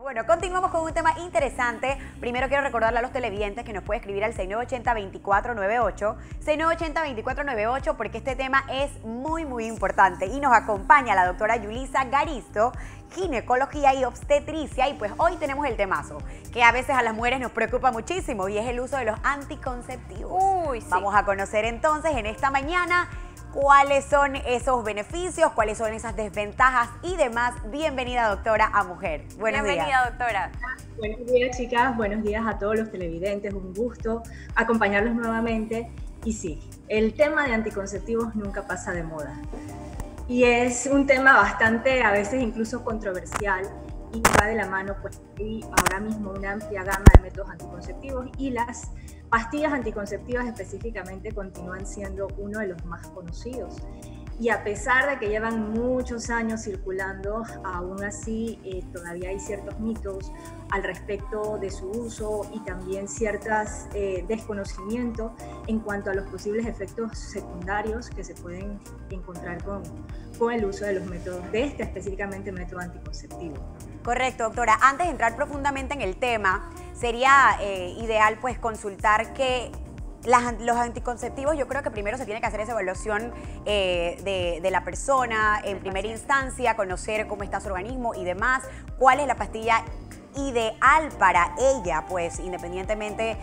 Bueno, continuamos con un tema interesante. Primero quiero recordarle a los televidentes que nos puede escribir al 6980-2498, 6980-2498, porque este tema es muy importante. Y nos acompaña la doctora Yulisa Garisto, ginecología y obstetricia. Y pues hoy tenemos el temazo, que a veces a las mujeres nos preocupa muchísimo, y es el uso de los anticonceptivos. Uy, sí. Vamos a conocer entonces en esta mañana cuáles son esos beneficios, cuáles son esas desventajas y demás. Bienvenida, doctora, a Mujer. Buenos días. Bienvenida, doctora. Buenos días, chicas. Buenos días a todos los televidentes. Un gusto acompañarlos nuevamente. Y sí, el tema de anticonceptivos nunca pasa de moda. Y es un tema bastante, a veces incluso controversial, y va de la mano, pues, hay ahora mismo una amplia gama de métodos anticonceptivos, y las pastillas anticonceptivas específicamente continúan siendo uno de los más conocidos. Y a pesar de que llevan muchos años circulando, aún así todavía hay ciertos mitos al respecto de su uso, y también ciertos desconocimientos en cuanto a los posibles efectos secundarios que se pueden encontrar con el uso de los métodos, de este específicamente método anticonceptivo. Correcto, doctora. Antes de entrar profundamente en el tema, sería ideal pues consultar que los anticonceptivos, yo creo que primero se tiene que hacer esa evaluación de la persona en primera instancia, conocer cómo está su organismo y demás, cuál es la pastilla ideal para ella, pues independientemente,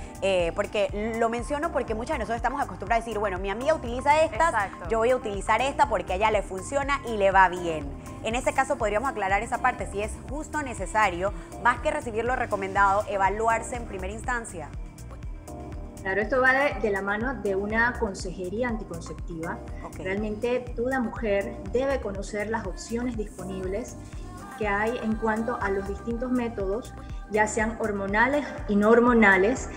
porque lo menciono porque muchas de nosotros estamos acostumbrados a decir, bueno, mi amiga utiliza estas, Exacto. yo voy a utilizar esta porque a ella le funciona y le va bien. En ese caso podríamos aclarar esa parte, si es justo necesario, más que recibir lo recomendado, evaluarse en primera instancia. Claro, esto va de la mano de una consejería anticonceptiva. Okay. Realmente toda mujer debe conocer las opciones disponibles que hay en cuanto a los distintos métodos, ya sean hormonales y no hormonales,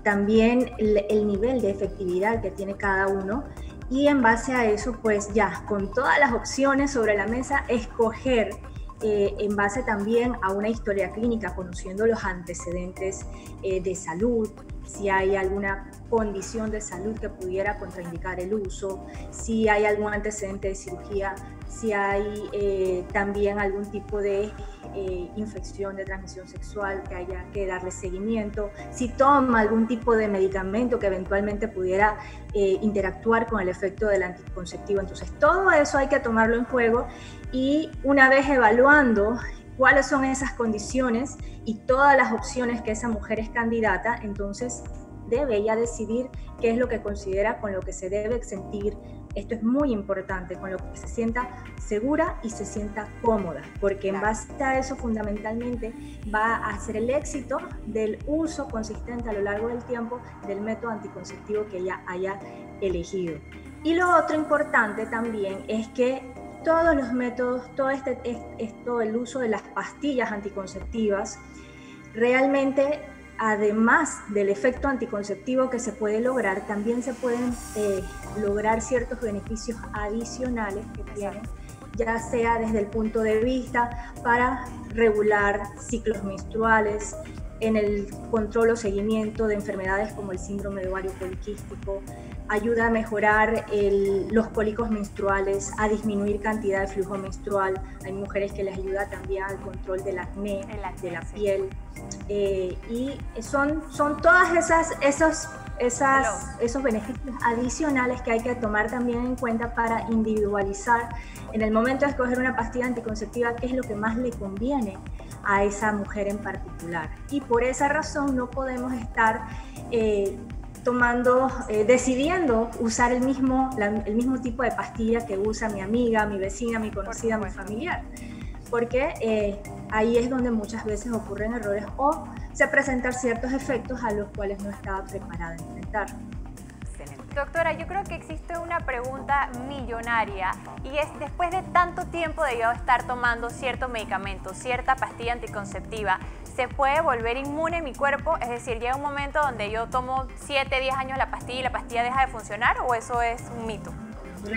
también el nivel de efectividad que tiene cada uno, y en base a eso, pues ya con todas las opciones sobre la mesa, escoger en base también a una historia clínica, conociendo los antecedentes de salud, si hay alguna condición de salud que pudiera contraindicar el uso, si hay algún antecedente de cirugía, si hay también algún tipo de infección de transmisión sexual que haya que darle seguimiento, si toma algún tipo de medicamento que eventualmente pudiera interactuar con el efecto del anticonceptivo. Entonces todo eso hay que tomarlo en juego, y una vez evaluando cuáles son esas condiciones y todas las opciones que esa mujer es candidata, entonces debe ella decidir qué es lo que considera con lo que se debe sentir. Esto es muy importante, con lo que se sienta segura y se sienta cómoda, porque en base a eso fundamentalmente va a ser el éxito del uso consistente a lo largo del tiempo del método anticonceptivo que ella haya elegido. Y lo otro importante también es que todos los métodos, el uso de las pastillas anticonceptivas, realmente, además del efecto anticonceptivo que se puede lograr, también se pueden lograr ciertos beneficios adicionales que tienen, ya sea desde el punto de vista para regular ciclos menstruales, en el control o seguimiento de enfermedades como el síndrome de ovario poliquístico, ayuda a mejorar los cólicos menstruales, a disminuir cantidad de flujo menstrual. Hay mujeres que les ayuda también al control del acné, de la piel. Y son todas esos beneficios adicionales que hay que tomar también en cuenta para individualizar en el momento de escoger una pastilla anticonceptiva qué es lo que más le conviene a esa mujer en particular. Y por esa razón no podemos estar decidiendo usar el mismo tipo de pastilla que usa mi amiga, mi vecina, mi conocida, mi familiar, porque ahí es donde muchas veces ocurren errores o se presentan ciertos efectos a los cuales no estaba preparada a enfrentar. Doctora, yo creo que existe una pregunta millonaria, y es: después de tanto tiempo de yo estar tomando cierto medicamento, cierta pastilla anticonceptiva, ¿se puede volver inmune mi cuerpo? Es decir, ¿llega un momento donde yo tomo 7, 10 años la pastilla y la pastilla deja de funcionar, o eso es un mito?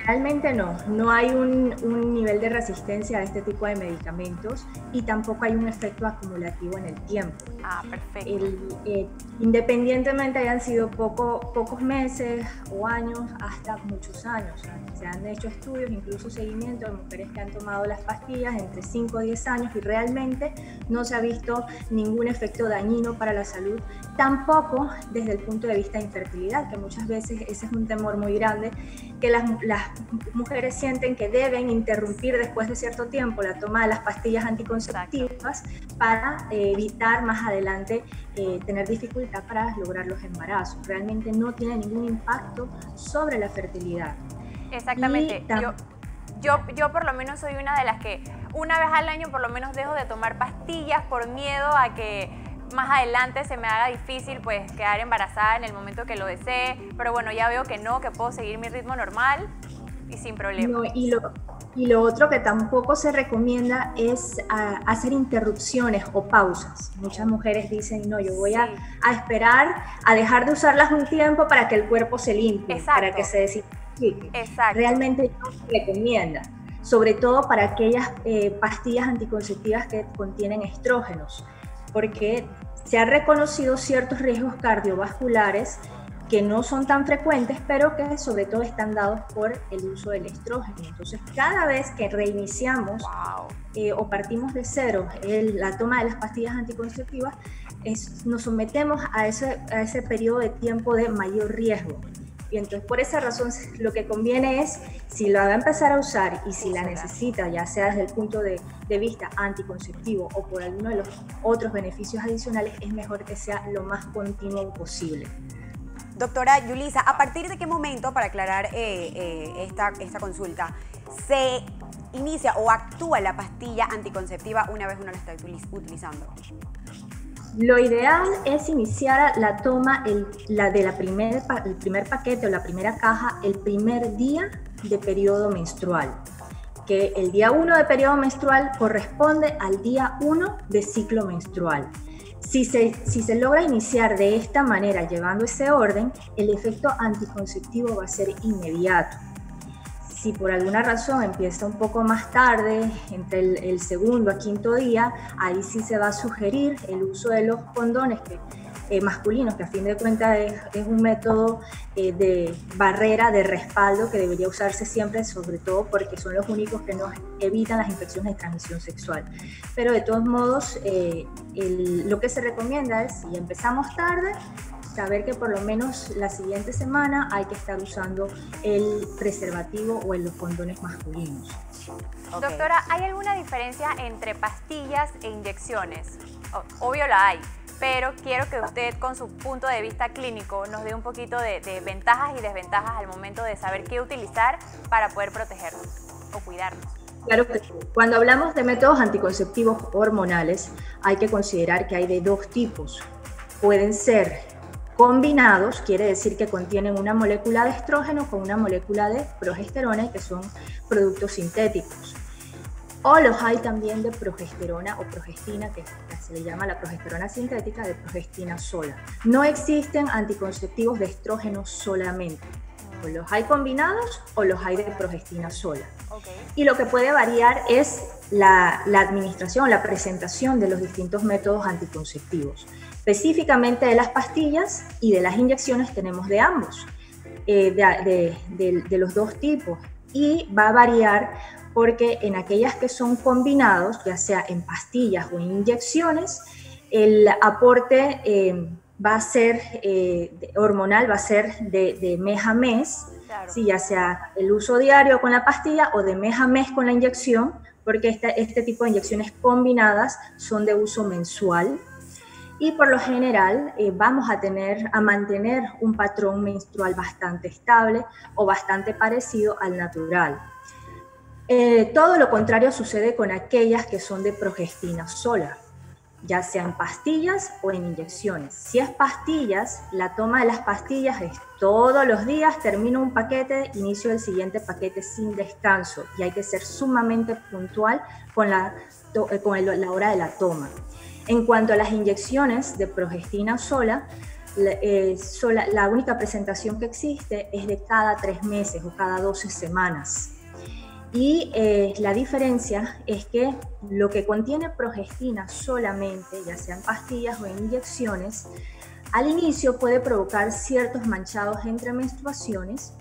Realmente no hay un nivel de resistencia a este tipo de medicamentos, y tampoco hay un efecto acumulativo en el tiempo. Ah, perfecto. Independientemente hayan sido pocos meses o años hasta muchos años. Se han hecho estudios, incluso seguimiento de mujeres que han tomado las pastillas entre 5 o 10 años y realmente no se ha visto ningún efecto dañino para la salud, tampoco desde el punto de vista de infertilidad, que muchas veces ese es un temor muy grande, que las mujeres sienten que deben interrumpir después de cierto tiempo la toma de las pastillas anticonceptivas para evitar más adelante tener dificultad para lograr los embarazos. Realmente no tiene ningún impacto sobre la fertilidad. Exactamente. Yo por lo menos soy una de las que una vez al año por lo menos dejo de tomar pastillas por miedo a que más adelante se me haga difícil pues quedar embarazada en el momento que lo desee, pero bueno, ya veo que no, que puedo seguir mi ritmo normal y sin problema. No, y lo otro que tampoco se recomienda es hacer interrupciones o pausas. Muchas mujeres dicen, no, yo voy a esperar a dejar de usarlas un tiempo para que el cuerpo se limpie, para que se desintoxique. Realmente no se recomienda, sobre todo para aquellas pastillas anticonceptivas que contienen estrógenos, porque se han reconocido ciertos riesgos cardiovasculares que no son tan frecuentes, pero que sobre todo están dados por el uso del estrógeno. Entonces, cada vez que reiniciamos o partimos de cero la toma de las pastillas anticonceptivas, nos sometemos a ese periodo de tiempo de mayor riesgo. Y entonces, por esa razón, lo que conviene es, si la va a empezar a usar y si la necesita, ya sea desde el punto de vista anticonceptivo o por alguno de los otros beneficios adicionales, es mejor que sea lo más continuo posible. Doctora Yulisa, ¿a partir de qué momento, para aclarar esta consulta, se inicia o actúa la pastilla anticonceptiva una vez uno la está utilizando? Lo ideal es iniciar la toma el primer paquete o la primera caja el primer día de periodo menstrual, que el día 1 de periodo menstrual corresponde al día 1 de ciclo menstrual. Si se logra iniciar de esta manera, llevando ese orden, el efecto anticonceptivo va a ser inmediato. Si por alguna razón empieza un poco más tarde, entre el segundo a quinto día, ahí sí se va a sugerir el uso de los condones masculinos, que a fin de cuentas es un método de barrera, de respaldo que debería usarse siempre, sobre todo porque son los únicos que nos evitan las infecciones de transmisión sexual. Pero de todos modos, lo que se recomienda es, si empezamos tarde, saber que por lo menos la siguiente semana hay que estar usando el preservativo o los condones masculinos. Okay. Doctora, ¿hay alguna diferencia entre pastillas e inyecciones? Obvio la hay, pero quiero que usted con su punto de vista clínico nos dé un poquito de ventajas y desventajas al momento de saber qué utilizar para poder protegernos o cuidarnos. Claro que sí. Cuando hablamos de métodos anticonceptivos hormonales, hay que considerar que hay de dos tipos. Pueden ser combinados, quiere decir que contienen una molécula de estrógeno con una molécula de progesterona, que son productos sintéticos. O los hay también de progesterona o progestina, que se le llama la progesterona sintética, de progestina sola. No existen anticonceptivos de estrógeno solamente. O los hay combinados o los hay de progestina sola. Okay. Y lo que puede variar es la administración, la presentación de los distintos métodos anticonceptivos. Específicamente de las pastillas y de las inyecciones tenemos de ambos, de los dos tipos, y va a variar porque en aquellas que son combinados, ya sea en pastillas o en inyecciones, el aporte va a ser hormonal, va a ser de mes a mes, claro. Sí, ya sea el uso diario con la pastilla o de mes a mes con la inyección, porque este tipo de inyecciones combinadas son de uso mensual. Y por lo general vamos a mantener un patrón menstrual bastante estable o bastante parecido al natural. Todo lo contrario sucede con aquellas que son de progestina sola, ya sea en pastillas o en inyecciones. Si es pastillas, la toma de las pastillas es todos los días, termino un paquete, inicio el siguiente paquete sin descanso, y hay que ser sumamente puntual con la hora de la toma. En cuanto a las inyecciones de progestina sola, la única presentación que existe es de cada 3 meses o cada 12 semanas. Y la diferencia es que lo que contiene progestina solamente, ya sean pastillas o en inyecciones, Al inicio puede provocar ciertos manchados entre menstruaciones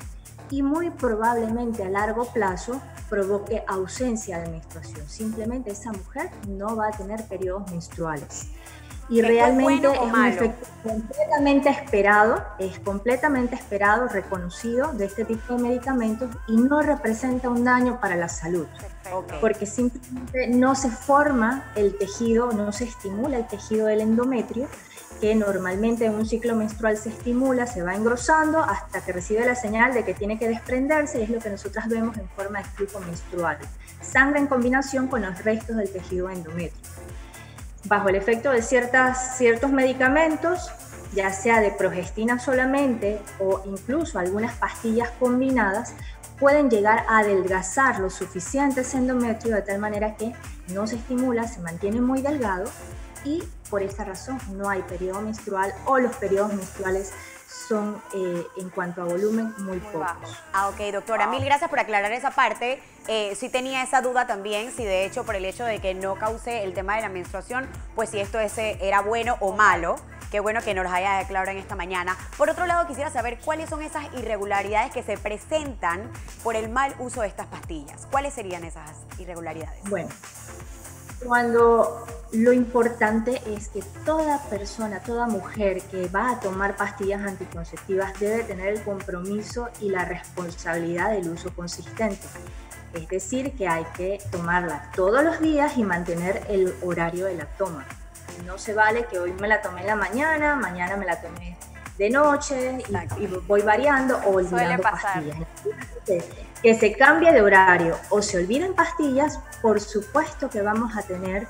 y muy probablemente a largo plazo provoque ausencia de menstruación. Simplemente esa mujer no va a tener periodos menstruales. Y realmente es un efecto completamente esperado, reconocido de este tipo de medicamentos y no representa un daño para la salud. Porque simplemente no se forma el tejido, no se estimula el tejido del endometrio, que normalmente en un ciclo menstrual se estimula, se va engrosando hasta que recibe la señal de que tiene que desprenderse, y es lo que nosotras vemos en forma de flujo menstrual. Sangre en combinación con los restos del tejido endometrio. Bajo el efecto de ciertos medicamentos, ya sea de progestina solamente o incluso algunas pastillas combinadas, pueden llegar a adelgazar lo suficiente ese endometrio de tal manera que no se estimula, se mantiene muy delgado y por esta razón no hay periodo menstrual o los periodos menstruales son en cuanto a volumen muy pocos. Ok, doctora, mil gracias por aclarar esa parte. Sí tenía esa duda también, si de hecho por el hecho de que no cause el tema de la menstruación, pues si esto era bueno o malo. Qué bueno que nos los haya aclarado en esta mañana. Por otro lado, quisiera saber cuáles son esas irregularidades que se presentan por el mal uso de estas pastillas. ¿Cuáles serían esas irregularidades? Bueno, cuando lo importante es que toda persona, toda mujer que va a tomar pastillas anticonceptivas debe tener el compromiso y la responsabilidad del uso consistente. Es decir, que hay que tomarla todos los días y mantener el horario de la toma. No se vale que hoy me la tomé en la mañana, mañana me la tomé de noche y voy variando o olvidando pastillas. Que se cambie de horario o se olviden pastillas, por supuesto que vamos a tener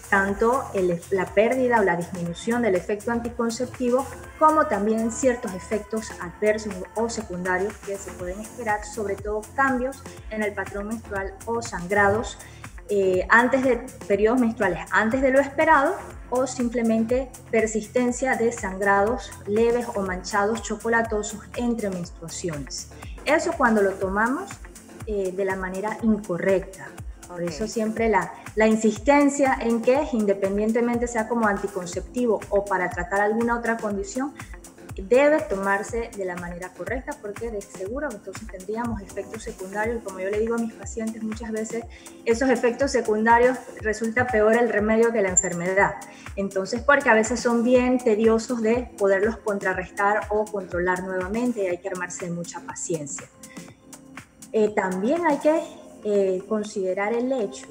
tanto la pérdida o la disminución del efecto anticonceptivo como también ciertos efectos adversos o secundarios que se pueden esperar, sobre todo cambios en el patrón menstrual o sangrados antes de periodos menstruales, antes de lo esperado, o simplemente persistencia de sangrados leves o manchados chocolatosos entre menstruaciones. Eso cuando lo tomamos de la manera incorrecta. Por eso siempre la insistencia en que, independientemente sea como anticonceptivo o para tratar alguna otra condición, debe tomarse de la manera correcta, porque de seguro entonces tendríamos efectos secundarios, y como yo le digo a mis pacientes muchas veces, esos efectos secundarios resulta peor el remedio que la enfermedad. Entonces, porque a veces son bien tediosos de poderlos contrarrestar o controlar nuevamente y hay que armarse de mucha paciencia. También hay que considerar el hecho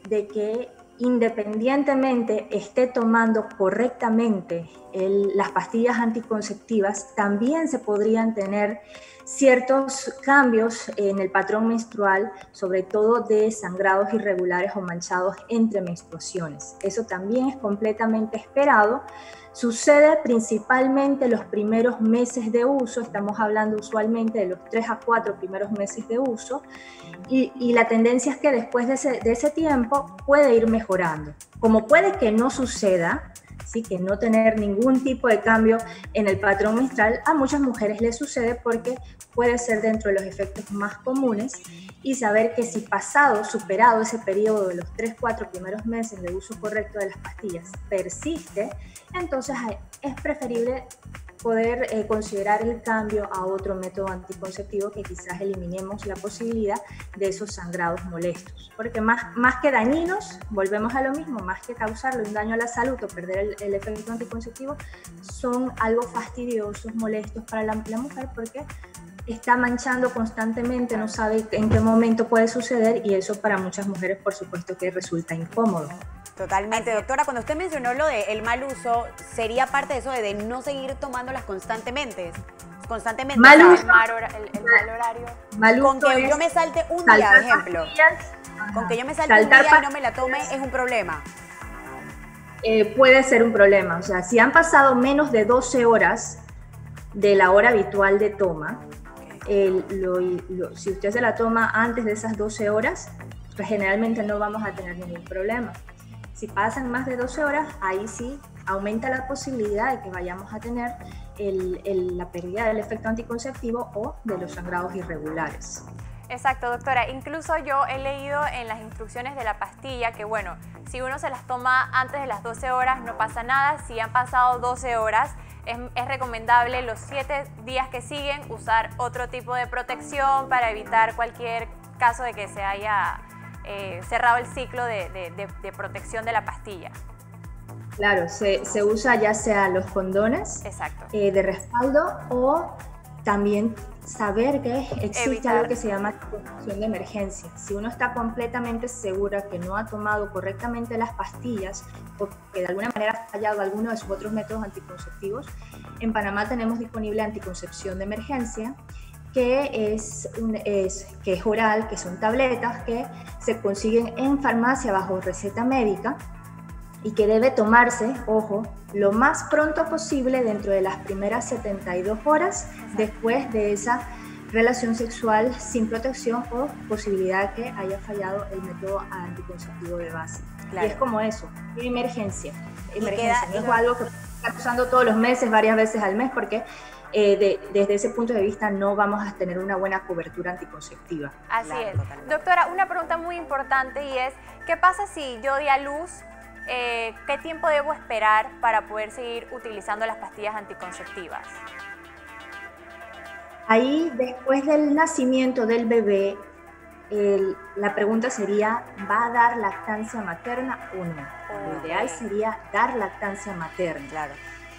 de que independientemente esté tomando correctamente las pastillas anticonceptivas, también se podrían tener ciertos cambios en el patrón menstrual, sobre todo de sangrados irregulares o manchados entre menstruaciones. Eso también es completamente esperado. Sucede principalmente los primeros meses de uso, estamos hablando usualmente de los 3 a 4 primeros meses de uso, y la tendencia es que después de ese tiempo puede ir mejorando. Como puede que no suceda, ¿sí? Que no tener ningún tipo de cambio en el patrón menstrual, a muchas mujeres les sucede porque puede ser dentro de los efectos más comunes, y saber que si superado ese periodo de los 3-4 primeros meses de uso correcto de las pastillas persiste, entonces es preferible poder considerar el cambio a otro método anticonceptivo que quizás eliminemos la posibilidad de esos sangrados molestos. Porque más que dañinos, volvemos a lo mismo, más que causarle un daño a la salud o perder el efecto anticonceptivo, son algo fastidiosos, molestos para la mujer, porque está manchando constantemente, no sabe en qué momento puede suceder, y eso para muchas mujeres por supuesto que resulta incómodo. Totalmente, doctora. Cuando usted mencionó lo del mal uso, ¿sería parte de eso de no seguir tomándolas constantemente? Mal uso, el mal horario. Con que yo me salte un día, por ejemplo. Con que yo me salte un día y no me la tome, ¿es un problema? Puede ser un problema. O sea, si han pasado menos de 12 horas de la hora habitual de toma, si usted se la toma antes de esas 12 horas, pues generalmente no vamos a tener ningún problema. Si pasan más de 12 horas, ahí sí aumenta la posibilidad de que vayamos a tener la pérdida del efecto anticonceptivo o de los sangrados irregulares. Exacto, doctora. Incluso yo he leído en las instrucciones de la pastilla que, bueno, si uno se las toma antes de las 12 horas no pasa nada. Si han pasado 12 horas, es recomendable los 7 días que siguen usar otro tipo de protección para evitar cualquier caso de que se haya cerrado el ciclo de protección de la pastilla. Claro, se usa ya sea los condones de respaldo o también saber que existe algo que se llama anticoncepción de emergencia. Si uno está completamente segura que no ha tomado correctamente las pastillas porque de alguna manera ha fallado alguno de sus otros métodos anticonceptivos, en Panamá tenemos disponible anticoncepción de emergencia, que es oral, que son tabletas que se consiguen en farmacia bajo receta médica y que debe tomarse, ojo, lo más pronto posible dentro de las primeras 72 horas después de esa relación sexual sin protección o posibilidad que haya fallado el método anticonceptivo de base. Claro. Y es como eso, emergencia. No es algo que está usando todos los meses, varias veces al mes, porque desde ese punto de vista no vamos a tener una buena cobertura anticonceptiva. Así es. Totalmente. Doctora, una pregunta muy importante y es, ¿qué pasa si yo di a luz? ¿Qué tiempo debo esperar para poder seguir utilizando las pastillas anticonceptivas? Ahí, después del nacimiento del bebé, la pregunta sería, ¿va a dar lactancia materna o no? Lo ideal sería dar lactancia materna. Claro.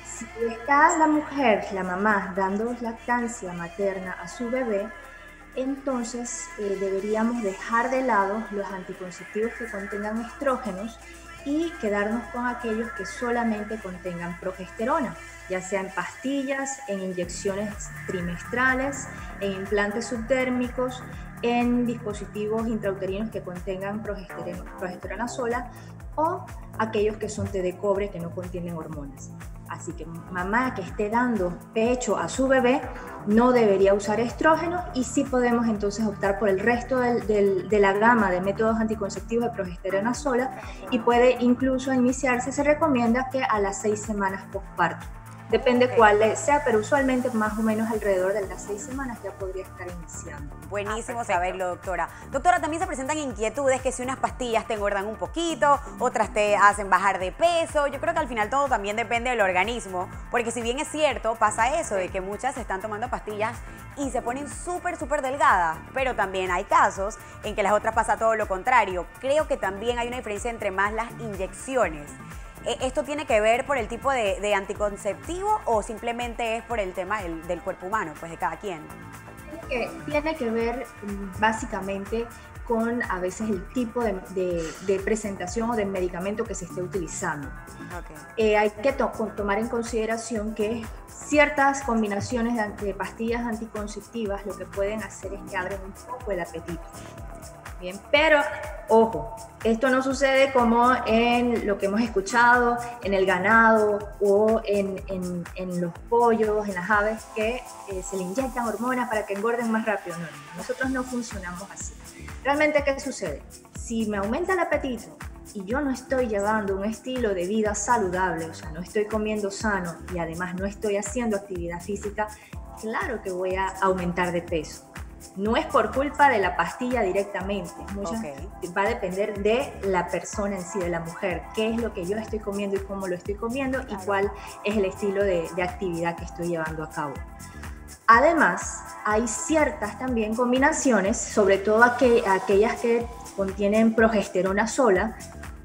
Si está la mujer, la mamá, dando lactancia materna a su bebé, entonces deberíamos dejar de lado los anticonceptivos que contengan estrógenos y quedarnos con aquellos que solamente contengan progesterona, ya sea en pastillas, en inyecciones trimestrales, en implantes subdérmicos, en dispositivos intrauterinos que contengan progesterona sola o aquellos que son té de cobre que no contienen hormonas. Así que mamá que esté dando pecho a su bebé no debería usar estrógenos y sí podemos entonces optar por el resto de la gama de métodos anticonceptivos de progesterona sola y puede incluso iniciarse, se recomienda que a las 6 semanas postparto. Depende cuál sea, pero usualmente más o menos alrededor de las 6 semanas ya podría estar iniciando. Buenísimo saberlo, doctora. Doctora, también se presentan inquietudes que si unas pastillas te engordan un poquito, otras te hacen bajar de peso. Yo creo que al final todo también depende del organismo, porque si bien es cierto, pasa eso de que muchas están tomando pastillas y se ponen súper delgadas, pero también hay casos en que las otras pasa todo lo contrario. Creo que también hay una diferencia entre más las inyecciones. ¿Esto tiene que ver por el tipo de anticonceptivo o simplemente es por el tema del cuerpo humano, pues de cada quien? Tiene que ver básicamente con a veces el tipo de presentación o de medicamento que se esté utilizando. Hay que tomar en consideración que ciertas combinaciones de pastillas anticonceptivas lo que pueden hacer es que abren un poco el apetito. Bien, pero ojo, esto no sucede como en lo que hemos escuchado en el ganado o en los pollos, en las aves, que se le inyectan hormonas para que engorden más rápido. No, nosotros no funcionamos así. Realmente, ¿qué sucede? Si me aumenta el apetito y yo no estoy llevando un estilo de vida saludable, o sea, no estoy comiendo sano y además no estoy haciendo actividad física, claro que voy a aumentar de peso. No es por culpa de la pastilla directamente, va a depender de la persona en sí, de la mujer, qué es lo que yo estoy comiendo y cómo lo estoy comiendo y cuál es el estilo de actividad que estoy llevando a cabo. Además, hay ciertas también combinaciones, sobre todo aquellas que contienen progesterona sola,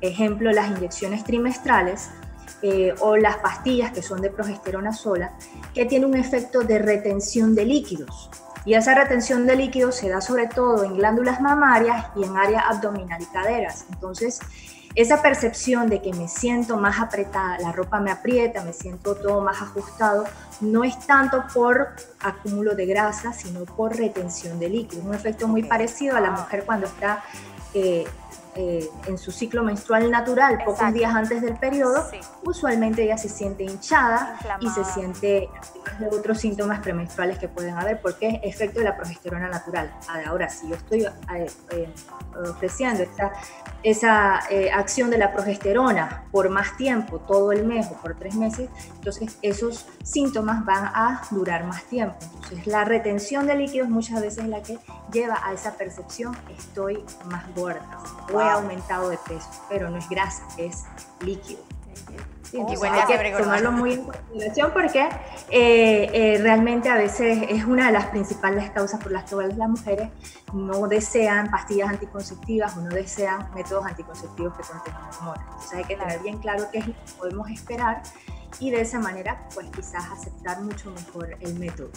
ejemplo las inyecciones trimestrales, o las pastillas que son de progesterona sola, que tienen un efecto de retención de líquidos. Y esa retención de líquidos se da sobre todo en glándulas mamarias y en área abdominal y caderas. Entonces, esa percepción de que me siento más apretada, la ropa me aprieta, me siento todo más ajustado, no es tanto por acúmulo de grasa, sino por retención de líquidos. Un efecto muy parecido a la mujer cuando está en su ciclo menstrual natural, pocos días antes del periodo, usualmente ella se siente hinchada y se siente de otros síntomas premenstruales que pueden haber, porque es efecto de la progesterona natural. Ahora, si yo estoy ofreciendo esa acción de la progesterona por más tiempo, todo el mes o por 3 meses, entonces esos síntomas van a durar más tiempo. Entonces la retención de líquidos muchas veces es la que lleva a esa percepción: estoy más gorda o he aumentado de peso, pero no es grasa, es líquido. Sí, entonces hay que tomarlo muy en consideración, porque realmente a veces es una de las principales causas por las cuales las mujeres no desean pastillas anticonceptivas o no desean métodos anticonceptivos que contengan hormonas. Entonces hay que tener bien claro qué es lo que podemos esperar y de esa manera pues quizás aceptar mucho mejor el método.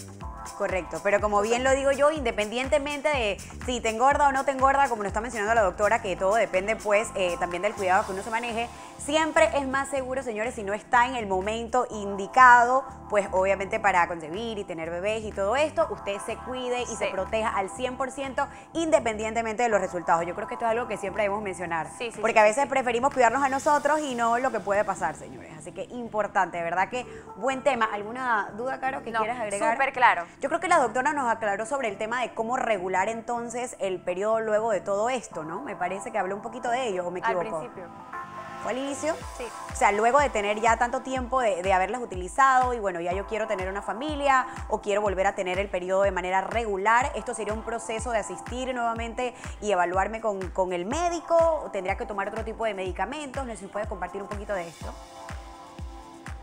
Correcto, pero como bien lo digo yo, independientemente de si te engorda o no te engorda, como lo está mencionando la doctora, que todo depende pues también del cuidado que uno se maneje, siempre es más seguro, señores, si no está en el momento indicado, pues obviamente para concebir y tener bebés y todo esto, usted se cuide y se proteja al 100% independientemente de los resultados. Yo creo que esto es algo que siempre debemos mencionar, porque a veces preferimos cuidarnos a nosotros y no lo que puede pasar, señores. Así que importante, de verdad que buen tema. ¿Alguna duda, Caro, que quieras agregar? Súper claro. Yo creo que la doctora nos aclaró sobre el tema de cómo regular entonces el periodo luego de todo esto, ¿no? Me parece que habló un poquito de ello, ¿o me equivoco? Al principio. ¿Fue al inicio? Sí. O sea, luego de tener ya tanto tiempo de haberlas utilizado y bueno, ya yo quiero tener una familia o quiero volver a tener el periodo de manera regular, ¿esto sería un proceso de asistir nuevamente y evaluarme con el médico? ¿O tendría que tomar otro tipo de medicamentos? ¿No sé si puede compartir un poquito de esto?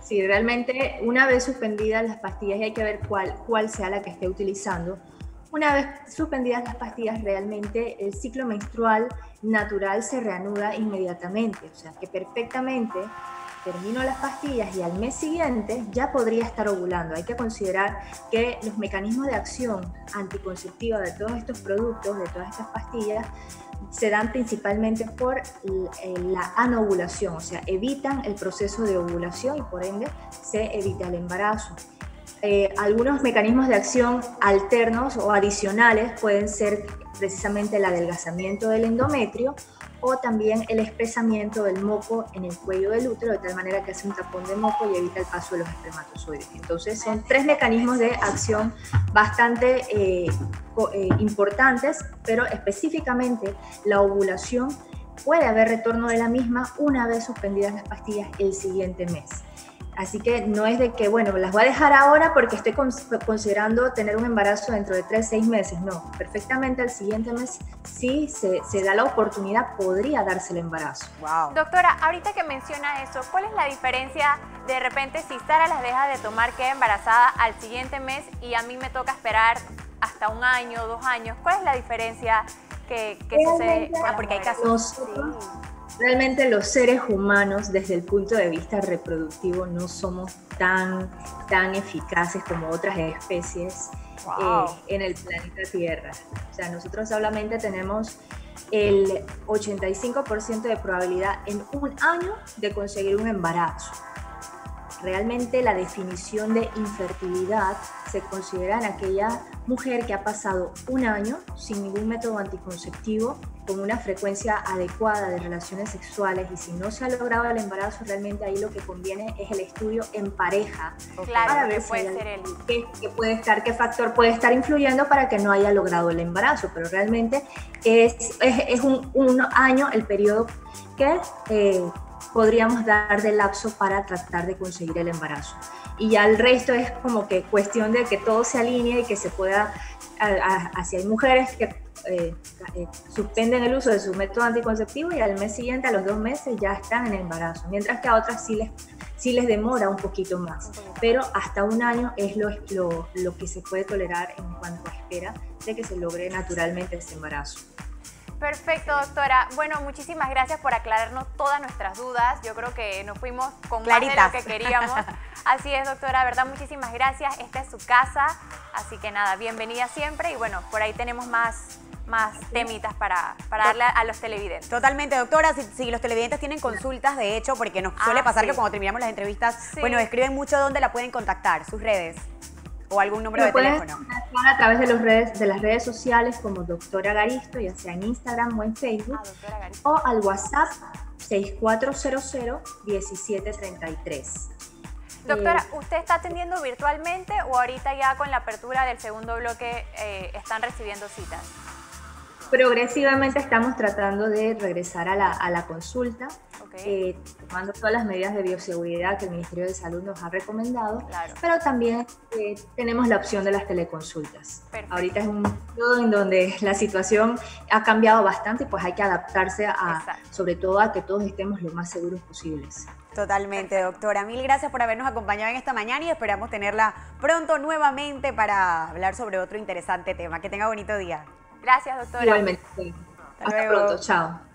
Sí, realmente una vez suspendidas las pastillas, y hay que ver cuál sea la que esté utilizando, una vez suspendidas las pastillas, realmente el ciclo menstrual natural se reanuda inmediatamente. O sea, que perfectamente termino las pastillas y al mes siguiente ya podría estar ovulando. Hay que considerar que los mecanismos de acción anticonceptiva de todos estos productos, de todas estas pastillas, se dan principalmente por la anovulación, o sea, evitan el proceso de ovulación y por ende se evita el embarazo. Algunos mecanismos de acción alternos o adicionales pueden ser precisamente el adelgazamiento del endometrio o también el espesamiento del moco en el cuello del útero, de tal manera que hace un tapón de moco y evita el paso de los espermatozoides. Entonces son 3 mecanismos de acción bastante importantes, pero específicamente la ovulación puede haber retorno de la misma una vez suspendidas las pastillas el siguiente mes. Así que no es de que, bueno, las voy a dejar ahora porque estoy considerando tener un embarazo dentro de 3-6 meses. No, perfectamente al siguiente mes, si se da la oportunidad, podría darse el embarazo. Wow. Doctora, ahorita que menciona eso, ¿cuál es la diferencia de repente si Sara las deja de tomar, queda embarazada al siguiente mes y a mí me toca esperar hasta 1 año, 2 años? ¿Cuál es la diferencia que sucede? Porque hay casos... Realmente los seres humanos desde el punto de vista reproductivo no somos tan eficaces como otras especies en el planeta Tierra. O sea, nosotros solamente tenemos el 85% de probabilidad en 1 año de conseguir un embarazo. Realmente la definición de infertilidad se considera en aquella mujer que ha pasado 1 año sin ningún método anticonceptivo, con una frecuencia adecuada de relaciones sexuales, y si no se ha logrado el embarazo, realmente ahí lo que conviene es el estudio en pareja, claro, para ver qué factor puede estar influyendo para que no haya logrado el embarazo. Pero realmente es un año el periodo que podríamos dar de lapso para tratar de conseguir el embarazo. Y ya el resto es como que cuestión de que todo se alinee y que se pueda, así hay mujeres que suspenden el uso de su método anticonceptivo y al mes siguiente, a los 2 meses, ya están en embarazo, mientras que a otras sí les demora un poquito más, pero hasta 1 año es lo que se puede tolerar en cuanto a espera de que se logre naturalmente ese embarazo. Perfecto, doctora. Bueno, muchísimas gracias por aclararnos todas nuestras dudas. Yo creo que nos fuimos con más de lo que queríamos. Así es, doctora, verdad, muchísimas gracias. Esta es su casa, así que nada, bienvenida siempre. Y bueno, por ahí tenemos más temitas para darle a los televidentes. Totalmente, doctora. Si los televidentes tienen consultas, de hecho, porque nos suele pasar que cuando terminamos las entrevistas, bueno, escriben mucho dónde la pueden contactar, sus redes. o algún número Me de pueden teléfono. contactar a través de las redes sociales como doctora Garisto, ya sea en Instagram o en Facebook, Doctora Garisto. o al WhatsApp 6400-1733. Doctora, ¿usted está atendiendo virtualmente o ahorita ya con la apertura del segundo bloque están recibiendo citas? Progresivamente estamos tratando de regresar a la consulta, Okay. tomando todas las medidas de bioseguridad que el Ministerio de Salud nos ha recomendado, Claro. pero también tenemos la opción de las teleconsultas. Perfecto. Ahorita es un periodo en donde la situación ha cambiado bastante y pues hay que adaptarse Exacto. sobre todo a que todos estemos lo más seguros posibles. Totalmente, doctora. Mil gracias por habernos acompañado en esta mañana y esperamos tenerla pronto nuevamente para hablar sobre otro interesante tema. Que tenga bonito día. Gracias, doctora. Igualmente. Hasta luego. pronto, chao.